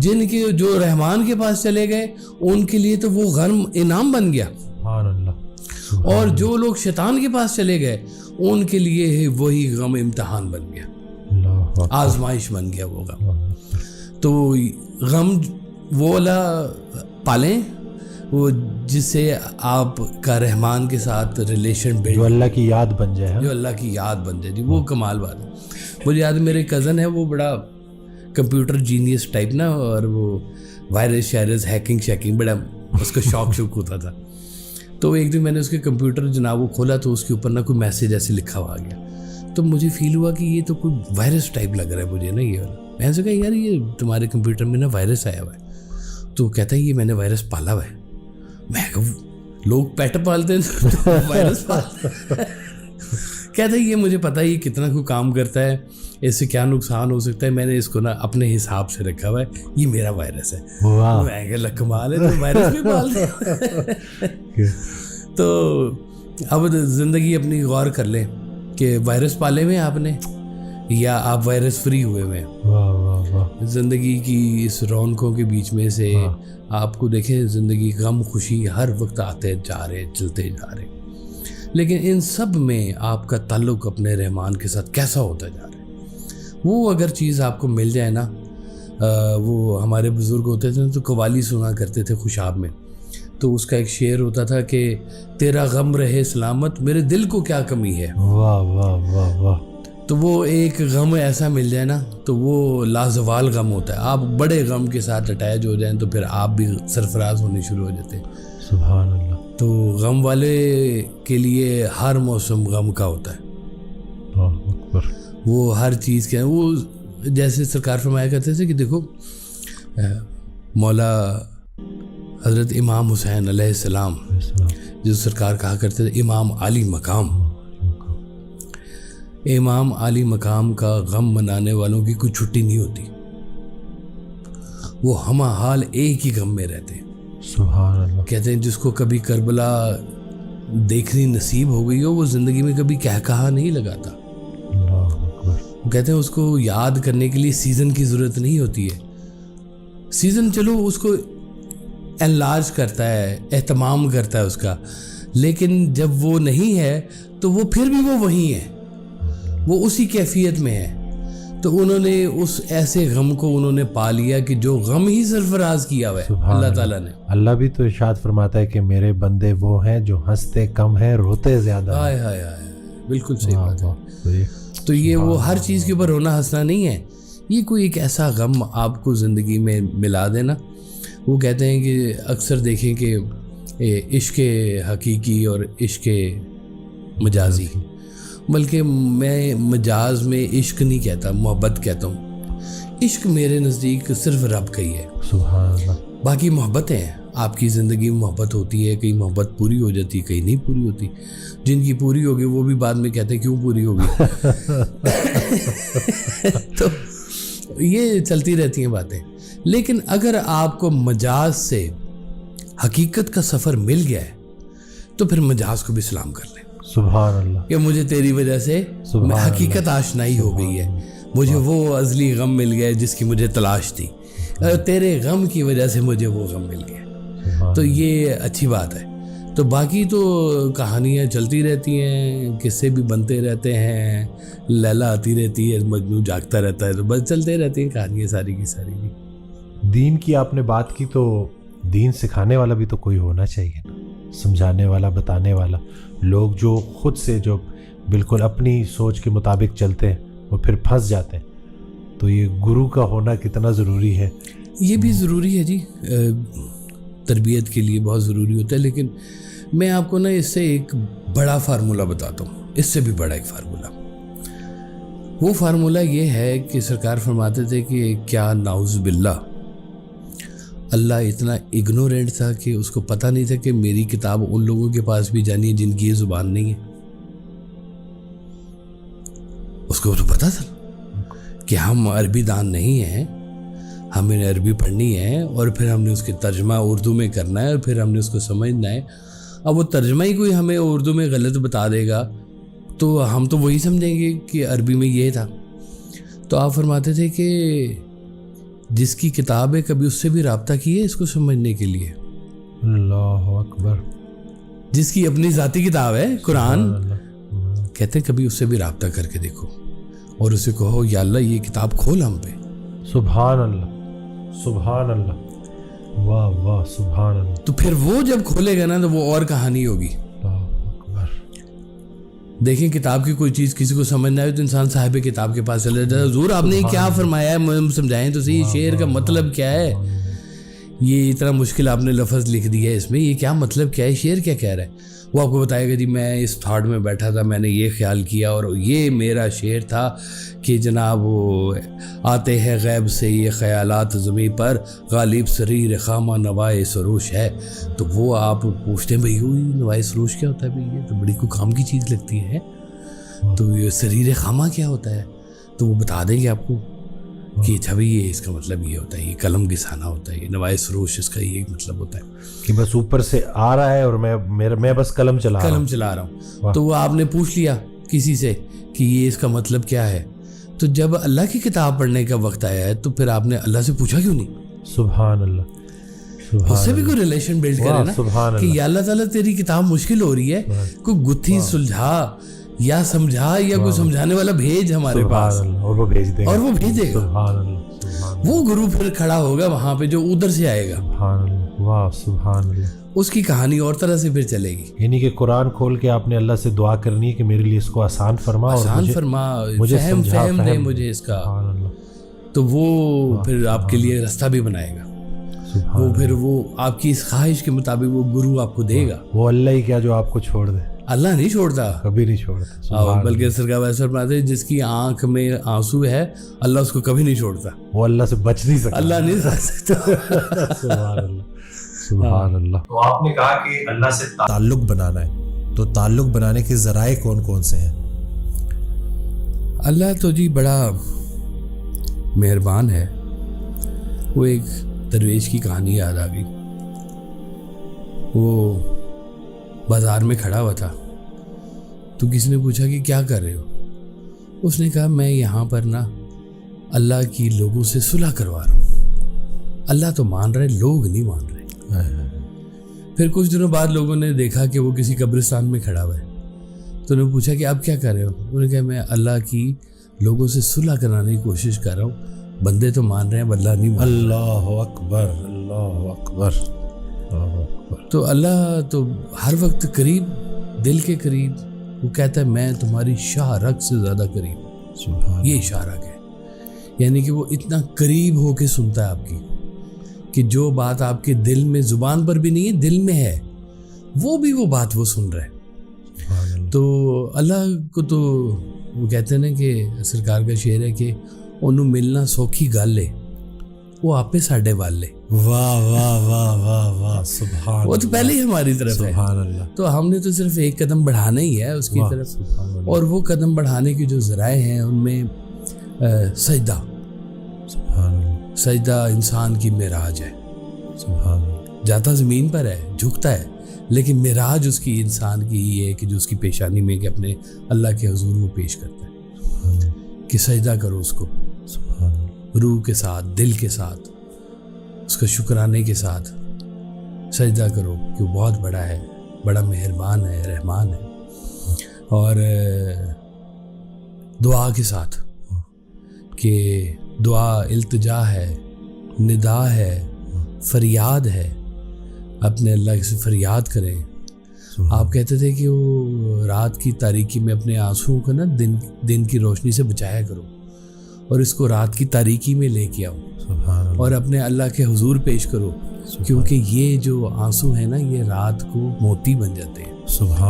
जिनके जो रहमान के पास चले गए उनके लिए तो वो गम इनाम बन गया, और जो लोग शैतान के पास चले गए उनके लिए वही गम इम्तिहान बन गया, आजमाइश बन गया वो गम। तो गम वो वाला पालें वो जिससे आपका रहमान के साथ रिलेशन बिल्ड, जो अल्लाह की याद बन जाए, जो अल्लाह की याद बन जाए जी, वो कमाल बात है। मुझे याद है मेरे कज़न है, वो बड़ा कंप्यूटर जीनियस टाइप ना, और वो वायरस शायरस हैकिंग शैकिंग बड़ा उसका शौक होता था। तो एक दिन मैंने उसके कंप्यूटर जनाब वो खोला तो उसके ऊपर ना कोई मैसेज ऐसे लिखा हुआ आ गया, तो मुझे फील हुआ कि ये तो कोई वायरस टाइप लग रहा है मुझे ना ये वाला। मैंने कहा यार ये तुम्हारे कंप्यूटर में ना वायरस आया हुआ है। तो कहता है ये मैंने वायरस पाला हुआ है। मैं कहूँ लोग पेट पालते हैं तो वायरस पालते हैं। कहता है ये मुझे पता है ये कितना कोई काम करता है, इससे क्या नुकसान हो सकता है, मैंने इसको ना अपने हिसाब से रखा हुआ है, ये मेरा वायरस है। मैं कहा कमाल है, तो वायरस भी पालते। तो अब ज़िंदगी अपनी गौर कर लें कि वायरस पाले हुए आपने या आप वायरस फ्री हुए हुए हैं। ज़िंदगी की इस रौनकों के बीच में से आपको देखें, ज़िंदगी गम खुशी हर वक्त आते जा रहे, चलते जा रहे, लेकिन इन सब में आपका ताल्लुक़ अपने रहमान के साथ कैसा होता जा रहा है। वो अगर चीज़ आपको मिल जाए ना, वो हमारे बुज़ुर्ग होते थे तो कवाली सुना करते थे खुशाब में, तो उसका एक शेर होता था कि तेरा गम रहे सलामत मेरे दिल को क्या कमी है। वाह वाह वाह वाह। तो वो एक गम ऐसा मिल जाए ना तो वो लाजवाल गम होता है। आप बड़े गम के साथ अटैच हो जाएं तो फिर आप भी सरफराज होने शुरू हो जाते हैं। सुभान अल्लाह। तो गम वाले के लिए हर मौसम गम का होता है। वो हर चीज़ के वो जैसे सरकार फरमाया करते थे कि देखो मौला हज़रत इमाम हुसैन अलैहिस्सलाम जो सरकार कहा करते थे इमाम आली मकाम, इमाम आली मकाम का गम मनाने वालों की कोई छुट्टी नहीं होती, वो हम हाल एक ही गम में रहते हैं। सुभान अल्लाह। कहते हैं जिसको कभी करबला देखनी नसीब हो गई हो वो ज़िंदगी में कभी कहा नहीं लगाता। कहते हैं उसको याद करने के लिए सीज़न की ज़रूरत नहीं होती है। सीज़न चलो उसको एनलार्ज करता है, एहतमाम करता है उसका, लेकिन जब वो नहीं है तो वो फिर भी वो वही है, वो उसी कैफियत में है। तो उन्होंने उस ऐसे गम को उन्होंने पा लिया कि जो गम ही सरफराज किया हुआ है अल्लाह ताला ने। अल्लाह भी तो इरशाद फरमाता है कि मेरे बंदे वो हैं जो हंसते कम है रोते ज्यादा। हाय हाय हाय, बिल्कुल सही बात है। तो ये वो हर चीज़ के ऊपर रोना हंसना नहीं है, ये कोई एक ऐसा गम आपको ज़िंदगी में मिला देना। वो कहते हैं कि अक्सर देखें कि इश्क हकीकी और इश्क मजाजी, बल्कि मैं मजाज में इश्क नहीं कहता, मोहब्बत कहता हूँ। इश्क मेरे नज़दीक सिर्फ रब का ही है। सुभान अल्लाह। बाकी मोहब्बतें हैं, आपकी ज़िंदगी में मोहब्बत होती है, कहीं मोहब्बत पूरी हो जाती है, कहीं नहीं पूरी होती। जिनकी पूरी होगी वो भी बाद में कहते हैं क्यों पूरी होगी। तो ये चलती रहती हैं बातें। लेकिन अगर आपको मजाज से हकीकत का सफ़र मिल गया है तो फिर मजाज को भी सलाम कर लें। सुभान अल्लाह। कि मुझे तेरी वजह से हकीकत आशनाई हो गई है, मुझे वो अज़ली गम मिल गया जिसकी मुझे तलाश थी, तेरे गम की वजह से मुझे वो गम मिल गया। तो ये अच्छी बात है। तो बाकी तो कहानियाँ चलती रहती हैं, किस्से भी बनते रहते हैं, लैला आती रहती है, मजनू जागता रहता है, तो बस चलते रहती हैं कहानियाँ सारी की सारी भी। दीन की आपने बात की, तो दीन सिखाने वाला भी तो कोई होना चाहिए ना, समझाने वाला, बताने वाला। लोग जो खुद से जो बिल्कुल अपनी सोच के मुताबिक चलते हैं वो फिर फंस जाते हैं। तो ये गुरु का होना कितना ज़रूरी है। ये भी ज़रूरी है जी, तरबियत के लिए बहुत ज़रूरी होता है। लेकिन मैं आपको ना इससे एक बड़ा फार्मूला बताता हूँ, इससे भी बड़ा एक फार्मूला। वो फार्मूला ये है कि सरकार फरमाते थे कि क्या नाउज़ बिल्लाह, अल्लाह इतना इग्नोरेंट था कि उसको पता नहीं था कि मेरी किताब उन लोगों के पास भी जानी है जिनकी ये ज़ुबान नहीं है। उसको तो पता था कि हम अरबी दान नहीं हैं, हमें अरबी पढ़नी है और फिर हमने उसके तर्जमा उर्दू में करना है और फिर हमने उसको समझना है। अब वो तर्जमा ही कोई हमें उर्दू में गलत बता देगा तो हम तो वही समझेंगे कि अरबी में ये था। तो आप फरमाते थे कि जिसकी किताब है कभी उससे भी रब्ता किए इसको समझने के लिए? अल्लाह अकबर। जिसकी अपनी ज़ाती किताब है कुरान, अल्लाह। कहते हैं कभी उससे भी रब्ता करके देखो और उसे कहो या अल्लाह ये किताब खोल हम पे। सुभान अल्लाह, सुभान अल्लाह, वाह वाह, सुभान अल्लाह। तो फिर वो जब खोलेगा ना तो वो और कहानी होगी। अल्लाह अकबर। देखें किताब की कोई चीज़ किसी को समझ ना आए तो इंसान साहिब किताब के पास चले जाता है, हुजूर आपने क्या फरमाया है, मुझे समझाएं तो सही, शेर का मतलब क्या है, ये इतना मुश्किल आपने लफ्ज़ लिख दिया है इसमें, ये क्या मतलब क्या है, शेर क्या कह रहा है। वो आपको बताएगा जी मैं इस थाट में बैठा था, मैंने ये ख्याल किया और ये मेरा शेर था कि जनाब वो आते हैं गैब से ये ख्यालात ज़मीं पर, गालिब शरीर खामा नवाए सरोश है। तो वो आप पूछते हैं भाई वो नवाए सरोश क्या होता है भाई, ये तो बड़ी कोई काम की चीज़ लगती है। तो ये शरीर खामा क्या होता है, तो वो बता देंगे आपको कि अच्छा भाई ये इसका मतलब ये होता है, ये कलम घिसाना होता है, ये नवाए सरोश इसका ये मतलब होता है कि बस ऊपर से आ रहा है और मैं बस कलम चला रहा हूँ। तो वो आपने पूछ लिया किसी से कि ये इसका मतलब क्या है, तो जब अल्लाह की किताब पढ़ने का वक्त आया है तो फिर आपने अल्लाह से पूछा क्यों नहीं? सुभान अल्लाह, सुभान उससे भी कोई रिलेशन बिल्ड करे ना सुभान कि या अल्लाह ताला तेरी किताब मुश्किल हो रही है, कोई गुत्थी सुलझा या समझा या कोई समझाने वाला भेज हमारे पास, और वो भेज देगा, सुभान अल्लाह। वो गुरु फिर खड़ा होगा वहां पे जो उधर से आएगा, सुभान अल्लाह, वाह सुभान अल्लाह। उसकी कहानी और तरह से फिर चलेगी। यानी कि कुरान खोल के आपने अल्लाह से दुआ करनी है कि मेरे लिए इसको आसान फरमा, आसान फरमा, मुझे फहम दे मुझे इसका। तो वो फिर आपके लिए रास्ता भी बनाएगा, वो फिर वो आपकी इस ख्वाहिश के मुताबिक वो गुरु आपको देगा। वो अल्लाह ही क्या जो आपको छोड़ दे, अल्लाह नहीं छोड़ता, कभी नहीं छोड़ता। बल्कि सरकार वैसे फरमाते हैं जिसकी आंख में आंसू है अल्लाह उसको कभी नहीं छोड़ता। वो अल्लाह से बच नहीं सकता, अल्लाह नहीं बच सकता। सुभान अल्लाह, सुभान अल्लाह। तो आपने कहा कि अल्लाह से ताल्लुक बनाना है, तो ताल्लुक बनाने के ज़राए कौन कौन से हैं? अल्लाह तो जी बड़ा मेहरबान है। वो एक दरवेश की कहानी याद आ गई। वो बाजार में खड़ा हुआ था तो किसी ने पूछा कि क्या कर रहे हो? उसने कहा मैं यहाँ पर ना अल्लाह की लोगों से सुलह करवा रहा हूँ। अल्लाह तो मान रहे, लोग नहीं मान रहे। फिर कुछ दिनों बाद लोगों ने देखा कि वो किसी कब्रिस्तान में खड़ा हुआ है, तो उन्होंने पूछा कि आप क्या कर रहे हो? उन्होंने कहा मैं अल्लाह की लोगों से सुलह कराने की कोशिश कर रहा हूँ, बंदे तो मान रहे हैं, अल्लाह नहीं मान। अल्लाह अकबर, अल्लाह अकबर। तो अल्लाह तो हर वक्त करीब, दिल के करीब। वो कहता है मैं तुम्हारी शाह रग से ज़्यादा करीब हूँ। ये इशारा है, यानी कि वो इतना करीब होके सुनता है आपकी कि जो बात आपके दिल में ज़ुबान पर भी नहीं है, दिल में है, वो भी वो बात वो सुन रहा है। तो अल्लाह को तो वो कहते हैं ना कि सरकार का शेर है कि उन्होंने मिलना सौखी गल है, वो आपे साढ़े वाले। वाह वाह वाह वाह वाह, सुभान। वो तो पहले ही हमारी तरफ है, सुभान अल्लाह। तो हमने तो सिर्फ एक कदम बढ़ाना ही है उसकी तरफ, और वो कदम बढ़ाने के जो ज़राए हैं उनमें सजदा, सजदा इंसान की मेराज है। जाता ज़मीन पर है, झुकता है, लेकिन मेराज उसकी इंसान की ही है कि जो उसकी पेशानी में कि अपने अल्लाह के हुजूर वो पेश करता है कि सजदा करो उसको रूह के साथ, दिल के साथ, उसका शुक्राने के साथ सजदा करो कि वो बहुत बड़ा है, बड़ा मेहरबान है, रहमान है। और दुआ के साथ कि दुआ इल्तिजा है, निदा है, फरियाद है, अपने अल्लाह से फरियाद करें। आप कहते थे कि वो रात की तारीकी में अपने आंसुओं को ना दिन की रोशनी से बचाया करो, और इसको रात की तारीकी में लेके आओ और अपने अल्लाह के हुजूर पेश करो, क्योंकि ये जो आंसू है ना ये रात को मोती बन जाते हैं।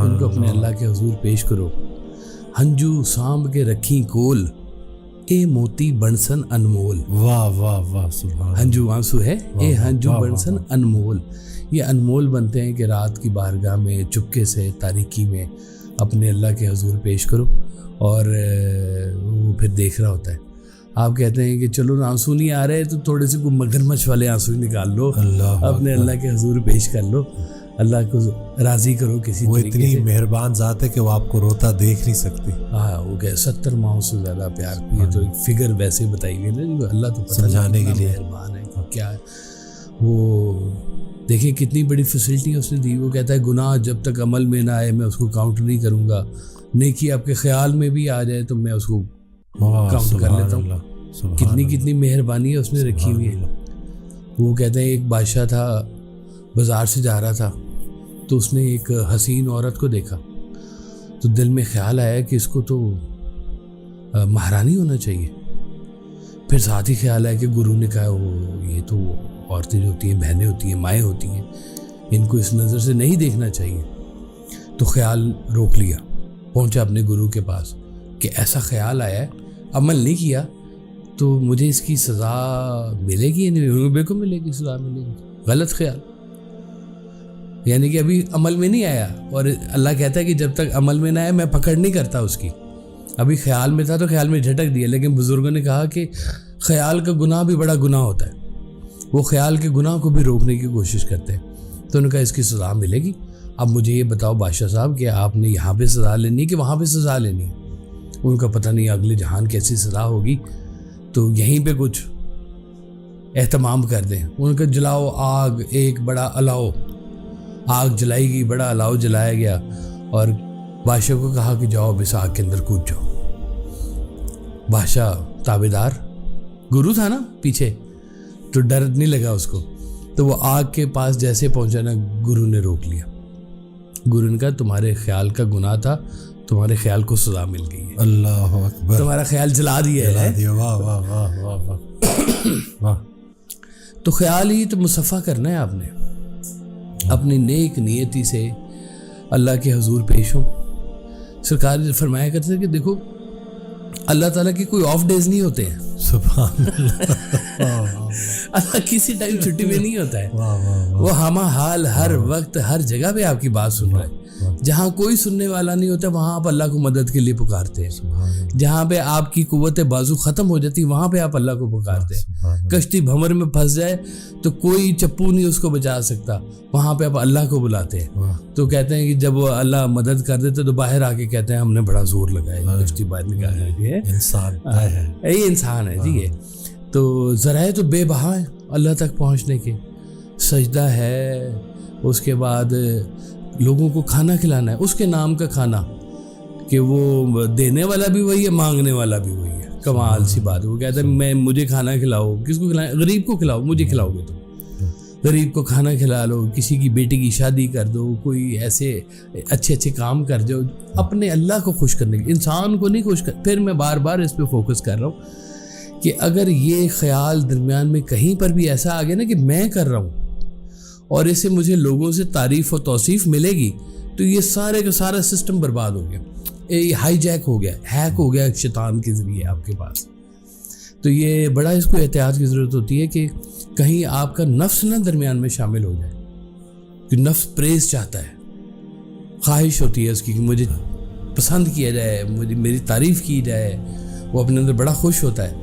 उनको अपने अल्लाह के हुजूर पेश करो। हंजू सांभ के रखी कोल, ए मोती बनसन अनमोल। वाह वाह वाह, सुभान। हंजू आंसू है, ए हंजू बनसन अनमोल। ये अनमोल बनते हैं कि रात की बारगाह में चुपके से तारीकी में अपने अल्लाह के हुजूर पेश करो, और वो फिर देख रहा होता है। आप कहते हैं कि चलो आंसू नहीं आ रहे तो थोड़े से कोई मगरमच्छ वाले आंसू निकाल लो, अपने अल्लाह के हुजूर पेश कर लो। अल्लाह को राज़ी करो किसी वो तरीके इतनी से। मेहरबान ज़ात है कि वो आपको रोता देख नहीं सकती। हाँ, वो क्या 70 माह से ज़्यादा प्यार, ये तो एक फिगर वैसे बताई गई ना, जो अल्लाह तो पता नहीं समझाने के कितना लिए। मेहरबान है क्या है। वो देखिए कितनी बड़ी फैसिलिटी उसने दी। वो कहता है गुनाह जब तक अमल में ना आए मैं उसको काउंट नहीं करूँगा, नेकी आपके ख्याल में भी आ जाए तो मैं उसको काउंट कर लेता हूँ। कितनी मेहरबानी उसने रखी हुई है। वो कहते हैं एक बादशाह था, बाज़ार से जा रहा था तो उसने एक हसीन औरत को देखा, तो दिल में ख्याल आया कि इसको तो महारानी होना चाहिए। फिर साथ ही ख्याल आया कि गुरु ने कहा वो ये तो औरतें जो होती हैं, बहनें होती हैं, माएँ होती हैं, इनको इस नज़र से नहीं देखना चाहिए। तो ख्याल रोक लिया, पहुंचा अपने गुरु के पास कि ऐसा ख्याल आया है, अमल नहीं किया तो मुझे इसकी सज़ा मिलेगी या नहीं? बिल्कुल मिलेगी, सज़ा मिलेगी। गलत ख्याल, यानी कि अभी अमल में नहीं आया। और अल्लाह कहता है कि जब तक अमल में ना आए मैं पकड़ नहीं करता उसकी। अभी ख्याल में था तो ख्याल में झटक दिया, लेकिन बुज़ुर्गों ने कहा कि ख्याल का गुनाह भी बड़ा गुनाह होता है, वो ख्याल के गुनाह को भी रोकने की कोशिश करते हैं। तो उन्होंने कहा इसकी सज़ा मिलेगी। अब मुझे ये बताओ बादशाह साहब कि आपने यहाँ पे सज़ा लेनी है कि वहाँ पे सज़ा लेनी है? उनका पता नहीं अगले जहान कैसी सज़ा होगी, तो यहीं पे कुछ एहतमाम कर दें। उनका जलाओ आग, एक बड़ा अलाव, आग जलाई गई, बड़ा अलाव जलाया गया और बादशाह को कहा कि जाओ इस आग के अंदर कूद जाओ। बादशाह ताबेदार, गुरु था ना पीछे, तो डर नहीं लगा उसको। तो वो आग के पास जैसे पहुंचा ना, गुरु ने रोक लिया। गुरु ने कहा तुम्हारे ख्याल का गुनाह था, तुम्हारे ख्याल को सजा मिल गई है। अल्लाह अकबर। तुम्हारा ख्याल जला दिया है। वाह वाह वाह वाह वाह वाह। तो ख्याल ही तो मुसफ़ा करना है आपने, अपनी नेक नियति से अल्लाह के हुजूर पेश हो। सरकार फरमाया करते थे कि देखो अल्लाह ताला के कोई ऑफ डेज नहीं होते हैं। सुभान अल्लाह। अल्लाह किसी टाइम छुट्टी में नहीं होता है। वाह वाह वाह। वो हमा हाल हर वक्त हर जगह पे आपकी बात सुन रहा है। जहाँ कोई सुनने वाला नहीं होता वहाँ आप अल्लाह को मदद के लिए पुकारते हैं। जहाँ पे आपकी कुव्वत बाजू ख़त्म हो जाती वहाँ पे आप अल्लाह को पुकारते हैं। कश्ती भंवर में फंस जाए तो कोई चप्पू नहीं उसको बचा सकता, वहाँ पे आप अल्लाह को बुलाते हैं। तो कहते हैं कि जब वो अल्लाह मदद कर देते तो बाहर आके कहते हैं हमने बड़ा जोर लगाया, कश्ती बाहर निकालने के। इंसान है, यही इंसान है जी। ये तो ज़राए तो बेबहा है अल्लाह तक पहुँचने के। सजदा है, उसके बाद लोगों को खाना खिलाना है, उसके नाम का खाना, कि वो देने वाला भी वही है, मांगने वाला भी वही है। कमाल सी बात है। वो कहता है मैं मुझे खाना खिलाओ, किसको खिलाएं? गरीब को खिलाओ, मुझे खिलाओगे तो गरीब को खाना खिला लो, किसी की बेटी की शादी कर दो, कोई ऐसे अच्छे अच्छे काम कर दो अपने अल्लाह को खुश करने के, इंसान को नहीं खुश कर। फिर मैं बार बार इस पे फोकस कर रहा हूँ कि अगर ये ख्याल दरमियान में कहीं पर भी ऐसा आ गया ना कि मैं कर रहा हूँ और इससे मुझे लोगों से तारीफ और तौसीफ मिलेगी, तो ये सारे का सारा सिस्टम बर्बाद हो गया, ये हाईजैक हो गया, हैक हो गया शैतान के ज़रिए आपके पास। तो ये बड़ा इसको एहतियात की ज़रूरत होती है कि कहीं आपका नफ्स ना दरमियान में शामिल हो जाए, कि नफ्स प्रेज़ चाहता है, ख्वाहिश होती है उसकी कि मुझे पसंद किया जाए, मुझे मेरी तारीफ़ की जाए, वो अपने अंदर बड़ा खुश होता है।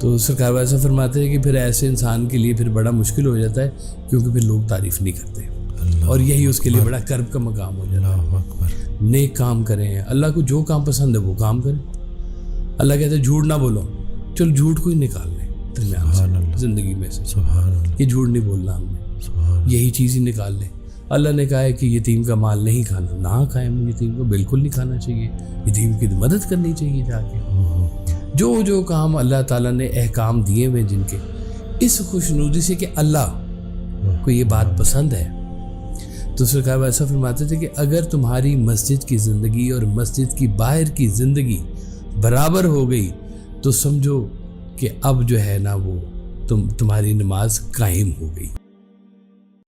तो सरकार ऐसा फरमाते हैं कि फिर ऐसे इंसान के लिए फिर बड़ा मुश्किल हो जाता है, क्योंकि फिर लोग तारीफ़ नहीं करते और यही उसके लिए बड़ा कर्ब का मकाम हो जाता है। नेक काम करें, अल्लाह को जो काम पसंद है वो काम करें। अल्लाह कहते हैं झूठ ना बोलो, चलो झूठ को ही निकाल लें दरमियान से ज़िंदगी में से, ये झूठ नहीं बोलना हमने, यही चीज़ ही निकाल लें। अल्लाह ने कहा है कि यतीम का माल नहीं खाना, ना खाएं, यतीम को बिल्कुल नहीं खाना चाहिए, यतीम की मदद करनी चाहिए जाके। जो जो काम अल्लाह ताला ने अहकाम दिए हुए जिनके, इस खुशनुदी से कि अल्लाह को ये बात पसंद है। तो सरकार वैसा फरमाते थे कि अगर तुम्हारी मस्जिद की ज़िंदगी और मस्जिद की बाहर की ज़िंदगी बराबर हो गई तो समझो कि अब जो है ना वो तुम्हारी नमाज कायम हो गई।